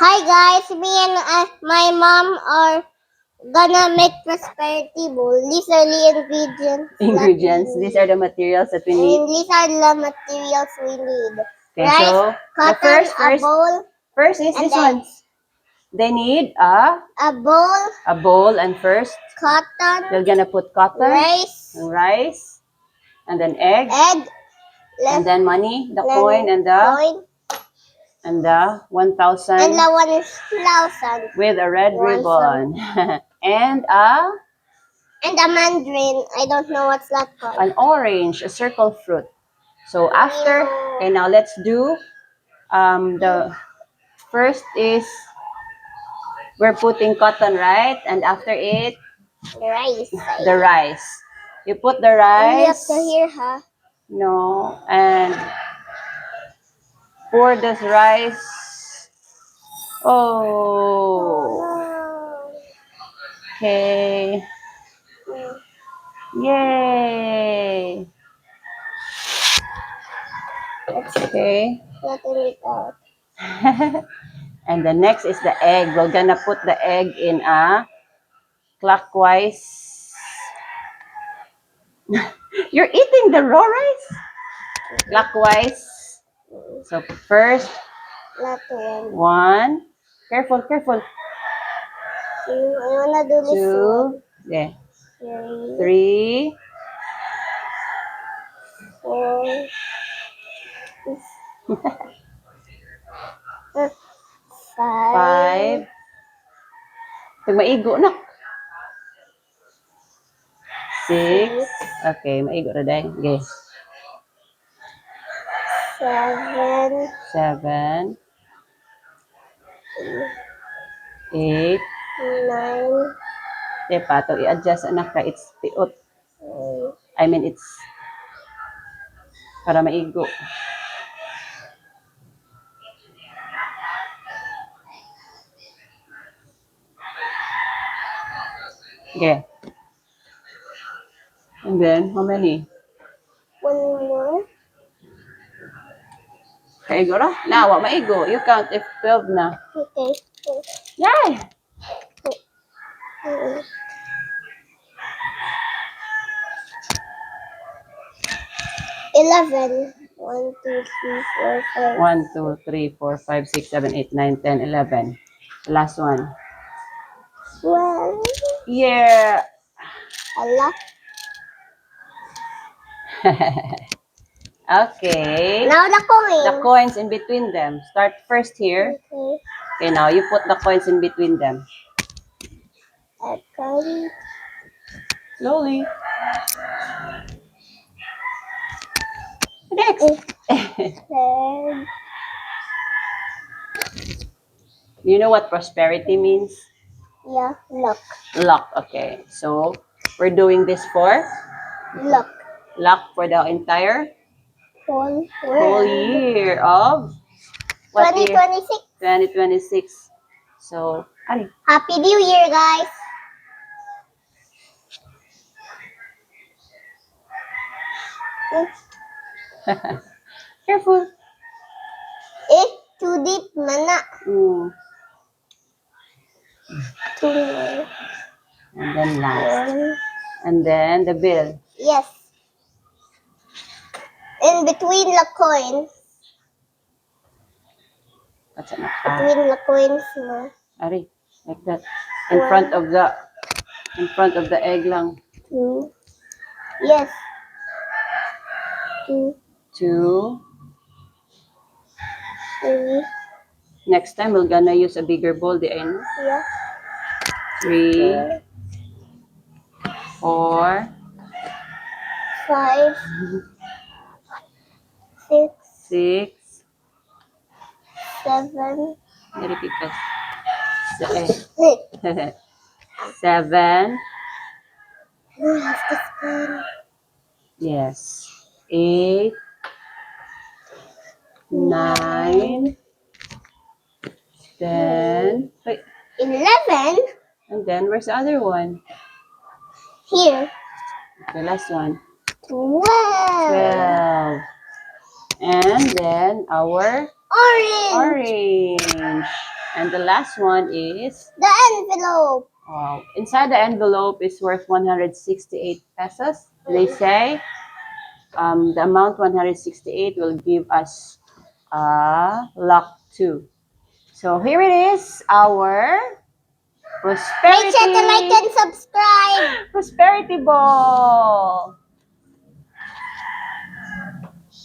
Hi guys, me and my mom are gonna make prosperity bowl. These are the ingredients. Ingredients. These are the materials that we And need. these are the materials we need. Okay, Rice, so the cotton, a first bowl, is and this one. eggs. They need A bowl, and first cotton, you're gonna put cotton, rice, and then egg, and then money, the coin, and the 1,000 and the 1,000. with a red ribbon, and And a mandarin. I don't know what's that called. an orange, a circle fruit. So after, okay, now let's do the first is we're putting cotton, right? And after it, Rice. the rice. You put the Only up rice. to here, huh? No, and pour this rice. Oh, okay. Yay. Okay. Letting it out. And the next is the egg. We're gonna put the egg in a clockwise. You're eating the raw rice? Clockwise. So first, Not one. one. Careful, careful. Two. I wanna do this one. Two. Yeah. Three. 3. 4. 5. 5. Pag maigo na. 6. Okay, maigo na dahil. Okay. 7. 7. 8. 9. Diba, to i-adjust anak ka. It's tiot. I mean, it's para maigo. Okay. And then, how many? One more. Maigo na? Nawa, maigo. You count if 12 na. Okay. Yay! Mm. 11. 1, 2, 3, 4, 5. 1, 2, 3, 4, 5, 6, 7, 8, 9, 10, 11. The last one. 12. Yeah! Allah. Okay. Now the coin. The coins in between them. Start first here. Okay. Okay, now you put the coins in between them. Okay. Slowly. Next. Then, You know what prosperity means? yeah, luck. Luck. Okay. So, we're doing this for Luck. luck for the entire Whole whole year of what year? 2026. 2026. So, ano? Happy New Year, guys. Careful. Too deep, mana. Mm. Two more. And then last. One. And then the bill. Yes. In between the coins. That's enough. Between the coins mo. Ari, like that. In front of the egg lang. 2. Yes. 2, 2. 3. Next time, we're gonna use a bigger bowl. Di ay, no? Yeah. 3, 4, 5. 6. 6. 7. Repeat us. 6. 7. I have to scan. Yes. 8, 9, 10. Wait, 11. and then where's the other one? Here. The last one. 12. 12. And then our Orange. orange. And the last one is, The envelope. inside the envelope is worth 168 pesos. They say the amount 168 will give us luck 2. So here it is, our Make sure to like prosperity and subscribe. prosperity ball.